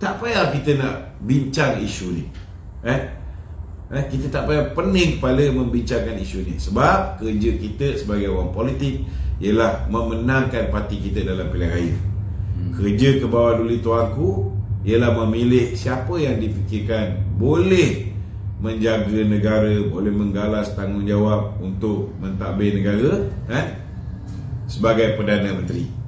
tak payah kita nak bincang isu ni. Kita tak payah pening kepala membincangkan isu ni. Sebab kerja kita sebagai orang politik ialah memenangkan parti kita dalam pilihan raya. Kerja ke bawah duli tuanku ialah memilih siapa yang difikirkan boleh menjaga negara, boleh menggalas tanggungjawab untuk mentadbir negara sebagai Perdana Menteri.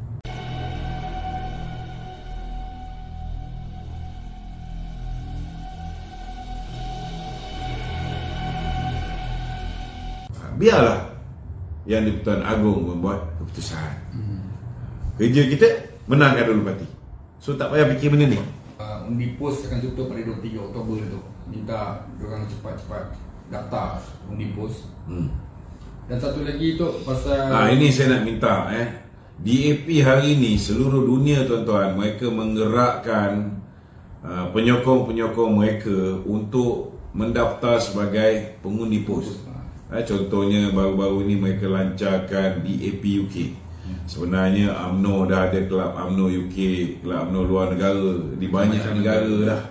Biarlah yang di-Pertuan Agong membuat keputusan. Kerja kita menangkan dulu parti. So tak payah fikir benda ni. Undi POS akan tutup pada 23 Oktober tu. Minta diorang cepat-cepat daftar undi POS. Dan satu lagi tu pasal ini saya nak minta DAP hari ni seluruh dunia tuan-tuan, mereka menggerakkan penyokong-penyokong mereka untuk mendaftar sebagai pengundi POS. Contohnya baru-baru ni mereka lancarkan DAP UK. Sebenarnya UMNO dah ada kelab UMNO UK, kelab UMNO luar negara di banyak negara dah.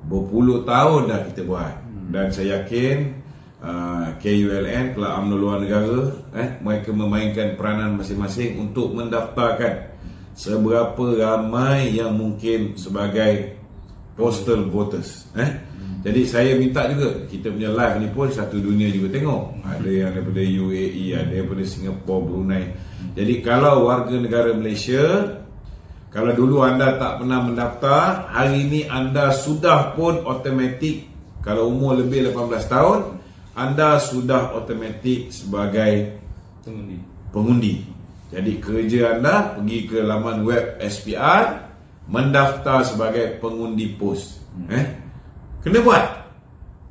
Berpuluh tahun dah kita buat. Dan saya yakin KULN, kelab UMNO luar negara, mereka memainkan peranan masing-masing untuk mendaftarkan seberapa ramai yang mungkin sebagai postal voters. Jadi saya minta juga kita punya live ni pun satu dunia juga tengok. Ada yang daripada UAE, ada daripada Singapura, Brunei. Jadi kalau warga negara Malaysia, kalau dulu anda tak pernah mendaftar, hari ini anda sudah pun automatik. Kalau umur lebih 18 tahun, anda sudah automatik sebagai pengundi. Jadi kerja anda pergi ke laman web SPR, mendaftar sebagai pengundi POS. Kena buat.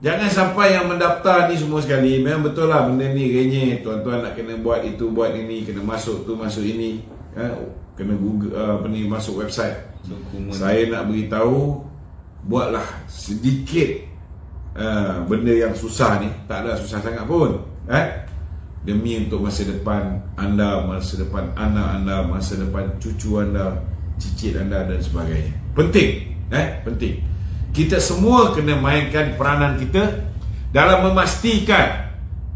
Jangan sampai yang mendaftar ni semua sekali. Memang betul lah benda ni renyeh. Tuan-tuan nak kena buat itu, buat ini, kena masuk tu, masuk ini. Kena Google, masuk website. Saya nak beritahu, buatlah sedikit benda yang susah ni. Tak ada susah sangat pun. Demi untuk masa depan anda, masa depan anak anda, masa depan cucu anda, cicit anda dan sebagainya. Penting. Penting. Kita semua kena mainkan peranan kita dalam memastikan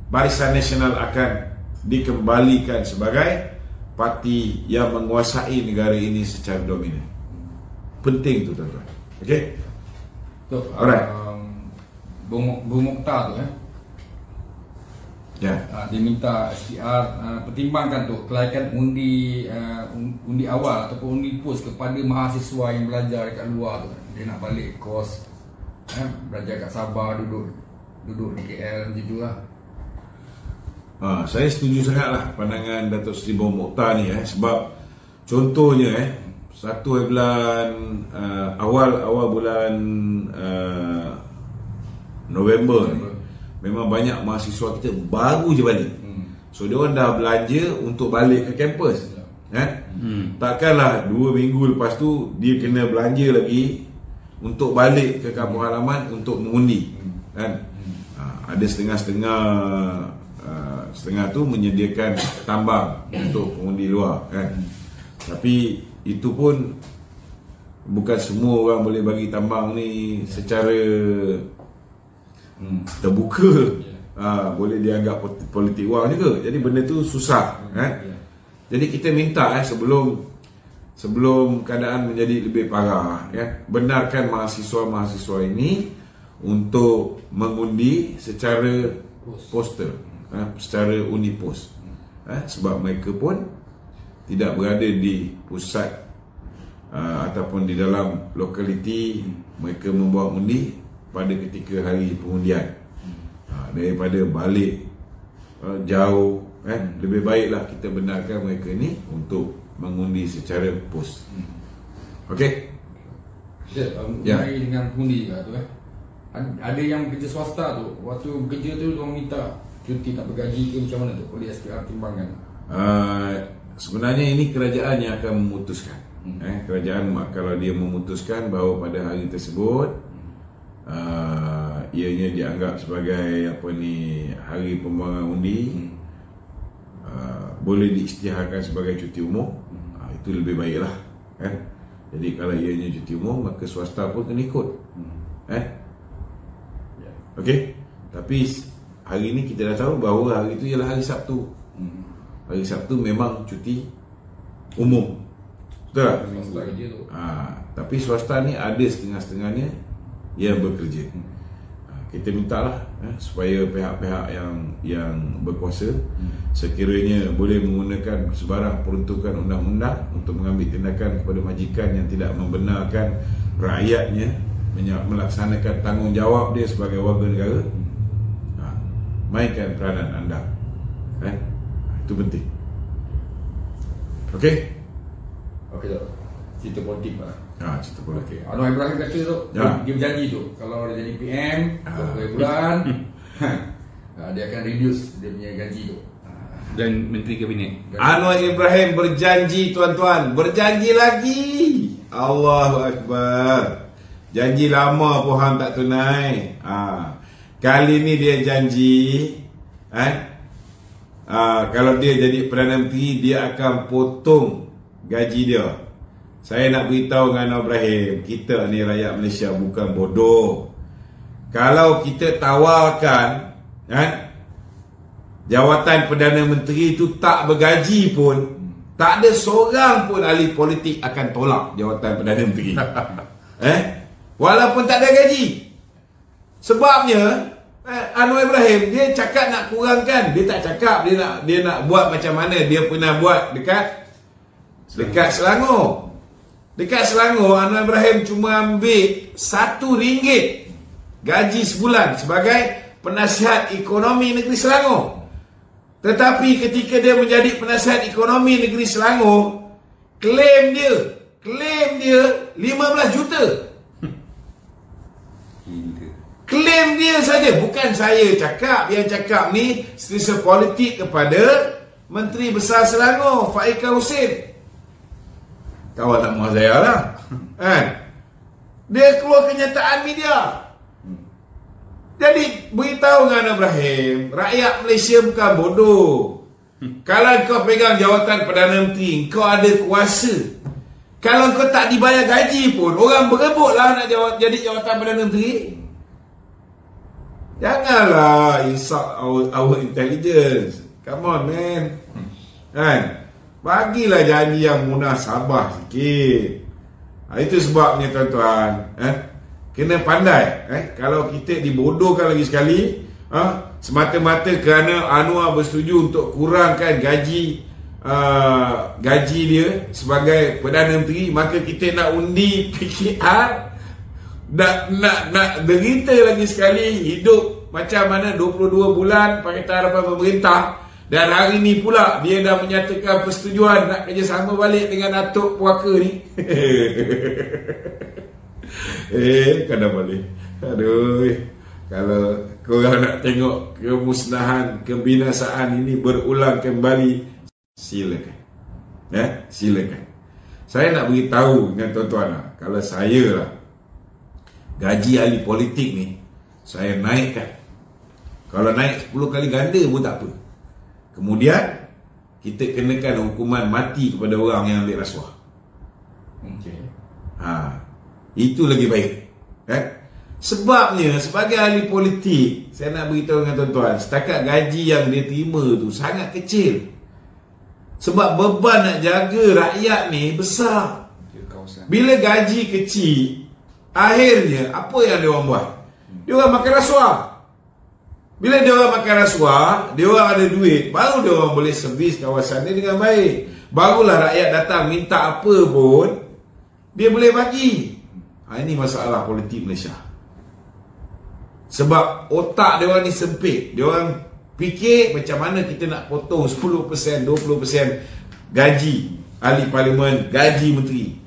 Barisan Nasional akan dikembalikan sebagai parti yang menguasai negara ini secara dominan. Penting tu tuan-tuan. Okey? Alright. Bung Mokhtar tu dia minta SPR pertimbangkan tu kelayakan undi awal ataupun undi POS kepada mahasiswa yang belajar dekat luar tu. Dia nak balik kos belajar kat Sabah, duduk di KL macam tu lah. Saya setuju sangatlah pandangan Datuk Seri Bung Mokhtar ni sebab contohnya satu bulan awal bulan November ni memang banyak mahasiswa kita baru je balik. So dia orang dah belanja untuk balik ke kampus. Takkanlah 2 minggu lepas tu dia kena belanja lagi untuk balik ke kampung halaman untuk mengundi. Ada setengah tu menyediakan tambang untuk pengundi luar Tapi itu pun bukan semua orang boleh bagi tambang ni secara terbuka. Boleh dianggap politik wang juga. Jadi benda tu susah. Jadi kita minta sebelum keadaan menjadi lebih parah, benarkan mahasiswa-mahasiswa ini untuk mengundi secara postal, secara undi POS. Sebab mereka pun tidak berada di pusat ataupun di dalam lokaliti mereka membuat undi pada ketika hari pengundian. Daripada balik jauh, lebih baiklah kita benarkan mereka ni untuk mengundi secara POS. Okey? Mengenai dengan pengundi tu ada yang kerja swasta tu, waktu bekerja tu diorang minta cuti tak bergaji ke macam mana tu? Boleh SPR timbangkan? Sebenarnya ini kerajaan yang akan memutuskan. Kerajaan kalau dia memutuskan bahawa pada hari tersebut ianya dianggap sebagai hari pembuangan undi, boleh diisytiharkan sebagai cuti umum, itu lebih baiklah Jadi kalau ianya cuti umum, maka swasta pun kena ikut. Okey. Tapi hari ni kita dah tahu bahawa hari itu ialah hari Sabtu. Hari Sabtu memang cuti umum. Betul tak? Swasta kerja tu. Tapi swasta ni ada setengah-setengahnya yang bekerja. Kita mintalah supaya pihak-pihak yang berkuasa sekiranya boleh menggunakan sebarang peruntukan undang-undang untuk mengambil tindakan kepada majikan yang tidak membenarkan rakyatnya melaksanakan tanggungjawab dia sebagai warga negara. Mainkan peranan anda. Itu penting. Okey? Okey tak? Cerita politik lah. Cerita politik. Anwar Ibrahim kata tu, dia berjanji tu kalau dia jadi PM beberapa bulan dia akan reduce dia punya gaji tu. Dan Menteri Kabinet Anwar Ibrahim berjanji, tuan-tuan, berjanji lagi. Allahu Akbar. Janji lama pun hang tak tunai. Kali ni dia janji kalau dia jadi Perdana Menteri, dia akan potong gaji dia. Saya nak beritahu dengan Anwar Ibrahim, kita ni rakyat Malaysia bukan bodoh. Kalau kita tawarkan jawatan Perdana Menteri itu tak bergaji pun, tak ada seorang pun ahli politik akan tolak jawatan Perdana Menteri. Walaupun tak ada gaji. Sebabnya Anwar Ibrahim dia cakap nak kurangkan, dia tak cakap dia nak buat macam mana dia pernah buat dekat Selangor. Dekat Selangor, Anwar Ibrahim cuma ambil RM1 gaji sebulan sebagai penasihat ekonomi negeri Selangor. Tetapi ketika dia menjadi penasihat ekonomi negeri Selangor, klaim dia 15 juta. Klaim dia saja, bukan saya cakap. Yang cakap ni serisa politik kepada Menteri Besar Selangor, Faikal Husin. Kawan tak mahu saya lah. Dia keluar kenyataan media. Jadi beritahu dengan Ibrahim, rakyat Malaysia bukan bodoh. Kalau kau pegang jawatan Perdana Menteri, kau ada kuasa. Kalau kau tak dibayar gaji pun, orang berebut lah nak jadi jawatan Perdana Menteri. Janganlah insult our intelligence. Come on man. Bagilah janji yang munasabah sikit. Itu sebabnya tuan-tuan, kena pandai. Kalau kita dibodohkan lagi sekali, semata-mata kerana Anwar bersetuju untuk kurangkan gaji dia sebagai Perdana Menteri, maka kita nak undi PKR, nak derita lagi sekali hidup macam mana 22 bulan Pakatan Harapan pemerintah. Dan hari ni pula dia dah menyatakan persetujuan nak kerjasama balik dengan Datuk Puaka ni. Kadang balik. Aduh. Kalau korang nak tengok kemusnahan, kebinasaan ini berulang kembali, silakan. Silakan. Saya nak beritahu dengan tuan-tuan lah, kalau saya lah gaji ahli politik ni, saya naikkan. Kalau naik 10 kali ganda pun tak apa. Kemudian kita kenakan hukuman mati kepada orang yang ambil rasuah. Itu lagi baik. Sebabnya sebagai ahli politik, saya nak beritahu dengan tuan-tuan, setakat gaji yang dia terima tu sangat kecil. Sebab beban nak jaga rakyat ni besar. Bila gaji kecil, akhirnya apa yang dia orang buat? Dia orang makan rasuah. Bila dia orang makan rasuah, dia orang ada duit, baru dia orang boleh servis kawasan ni dengan baik. Barulah rakyat datang minta apa pun dia boleh bagi. Ini masalah politik Malaysia. Sebab otak dia orang ni sempit. Dia orang fikir macam mana kita nak potong 10%, 20% gaji ahli parlimen, gaji menteri.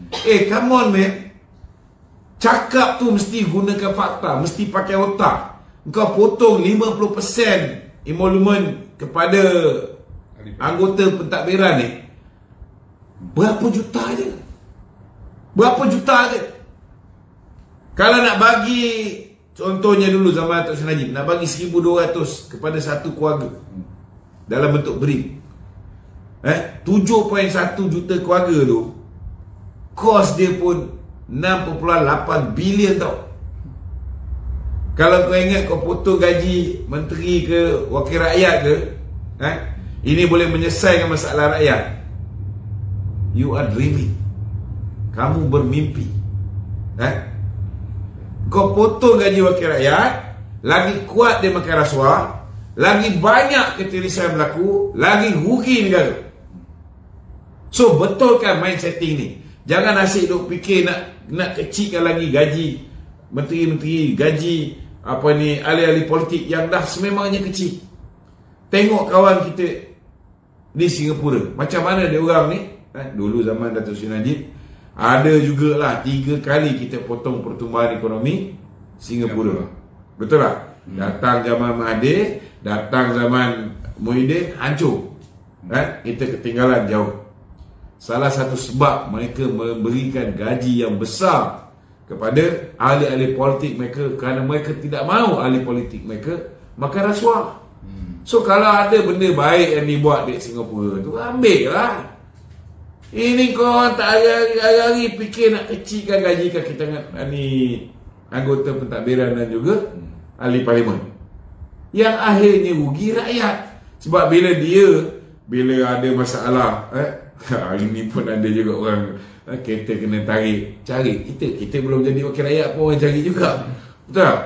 Come on man. Cakap tu mesti gunakan fakta, mesti pakai otak. Kau potong 50% emolumen kepada anggota pentadbiran ni, berapa juta je? Berapa juta je? Kalau nak bagi, contohnya dulu zaman Datuk Seri Najib, nak bagi 1,200 kepada satu keluarga dalam bentuk BRIM, 7.1 juta keluarga tu, kos dia pun 6.8 bilion tau. Kalau kau ingat kau potong gaji menteri ke wakil rakyat ke, ini boleh menyelesaikan masalah rakyat. You are dreaming. Kamu bermimpi. Kau potong gaji wakil rakyat, lagi kuat dia makan rasuah, lagi banyak ketirisan berlaku, lagi rugi negara. So betulkan mindsetting ni. Jangan asyik duk fikir nak kecilkan lagi gaji menteri-menteri, gaji ahli-ahli politik yang dah sememangnya kecil. Tengok kawan kita di Singapura, macam mana dia orang ni. Dulu zaman Datuk Seri Najib, ada jugalah 3 kali kita potong pertumbuhan ekonomi Singapura. Betul tak? Datang zaman Mahathir, datang zaman Muhyiddin, hancur. Kita ketinggalan jauh. Salah satu sebab mereka memberikan gaji yang besar kepada ahli-ahli politik mereka, kerana mereka tidak mahu ahli politik mereka makan rasuah. So kalau ada benda baik yang dibuat di Singapura tu, ambil lah. Ini kau tak hari-hari fikir nak kecilkan gaji kaki tangan ni anggota pentadbiran dan juga ahli parlimen, yang akhirnya rugi rakyat. Sebab bila ada masalah, hari ni pun ada juga orang kereta kena tarik, cari kita belum jadi wakil rakyat pun orang cari juga. Betul tak?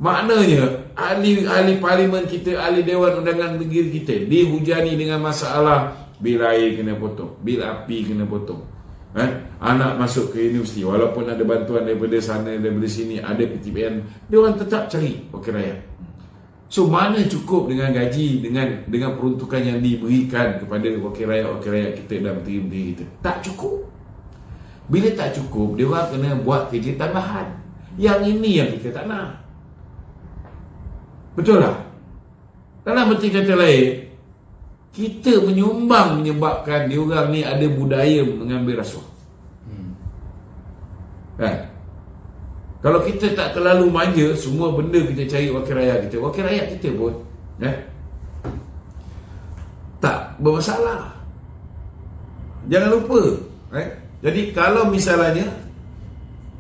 Maknanya ahli parlimen kita, ahli Dewan Undangan Negeri kita dihujani dengan masalah bil air kena potong, bil api kena potong, anak masuk ke universiti walaupun ada bantuan daripada sana daripada sini, ada PTPN, dia orang tetap cari wakil rakyat. So mana cukup dengan gaji, dengan peruntukan yang diberikan kepada wakil rakyat kita dan menteri-menteri kita? Tak cukup. Bila tak cukup, dia orang kena buat kerja tambahan. Yang ini yang kita tak nak. Betul tak? Dalam berarti kata lain, kita menyebabkan dia orang ni ada budaya mengambil rasuah. Kalau kita tak terlalu manja, semua benda kita cari wakil rakyat kita. Wakil rakyat kita pun tak bermasalah. Jangan lupa. Jadi kalau misalnya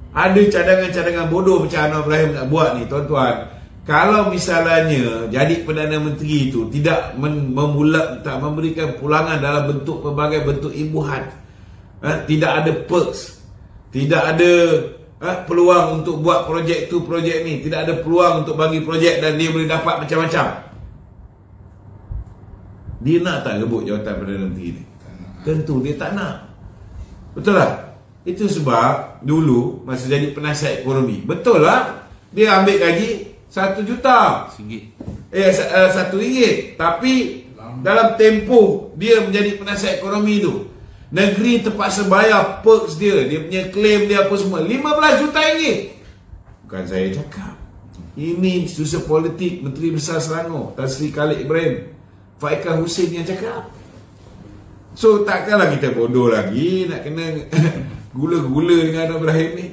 ada cadangan-cadangan bodoh macam Anwar Ibrahim nak buat ni, tuan-tuan, kalau misalnya jadi Perdana Menteri itu tidak tak memberikan pulangan dalam bentuk pelbagai bentuk imbuhan, tidak ada perks, tidak ada peluang untuk buat projek tu projek ni, tidak ada peluang untuk bagi projek dan dia boleh dapat macam-macam, dia nak tak rebut jawatan Perdana Menteri ni? Tentu dia tak nak. Betul tak? Itu sebab dulu masa jadi penasihat ekonomi, betul lah dia ambil gaji 1 juta RM1, tapi dalam tempoh dia menjadi penasihat ekonomi tu, negeri terpaksa bayar perks dia punya claim dia apa semua, RM15 juta. Bukan saya cakap, ini susah politik Menteri Besar Selangor Tan Sri Khalid Ibrahim Faikal Hussein yang cakap. So takkanlah kita bodoh lagi nak kena gula-gula dengan Anwar Ibrahim ni.